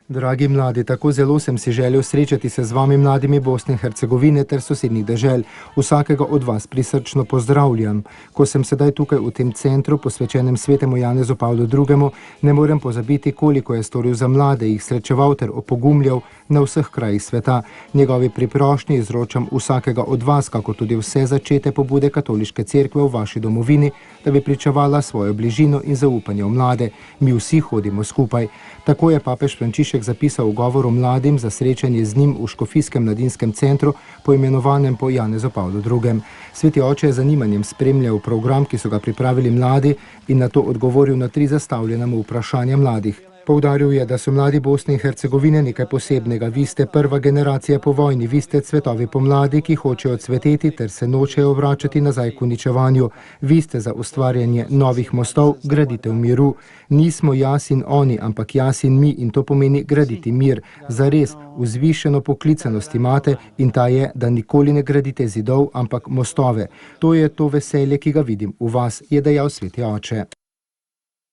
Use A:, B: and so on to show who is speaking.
A: Dragi mladi, tako zelo sem si želel srečati se z vami mladimi Bosne in Hercegovine ter sosednjih dežel. Vsakega od vas prisrčno pozdravljam. Ko sem sedaj tukaj v tem centru, posvečenem svetemu Janezu Pavlu II., ne morem pozabiti, koliko je storil za mlade, jih srečeval ter opogumljal na vseh krajih sveta. Njegovi priprošnji izročam vsakega od vas, kako tudi vse začete pobude Katoliške cerkve v vaši domovini, da bi pričevala svojo bližino in zaupanje v mlade. Mi vsi hodimo skupaj. Tako je papež Frančišek zapisal v govoru mladim za srečanje z njim v Škofijskem mladinskem centru, poimenovanem po Janezu Pavlu II. Sveti oče je z zanimanjem spremljal program, ki so ga pripravili mladi, in na to odgovoril na 3 zastavljena mu vprašanja mladih. Poudaril je, da so mladi Bosne in Hercegovine nekaj posebnega. Vi ste prva generacija po vojni, vi ste cvetovi pomladi, ki hočejo cveteti ter se nočejo vračati nazaj k uničevanju. Vi ste za ustvarjanje novih mostov, graditev miru. Nismo jaz in oni, ampak jaz in mi, in to pomeni graditi mir. Zares, vzvišeno poklicanost imate in ta je, da nikoli ne gradite zidov, ampak mostove. To je to veselje, ki ga vidim v vas, je dejal sveti oče.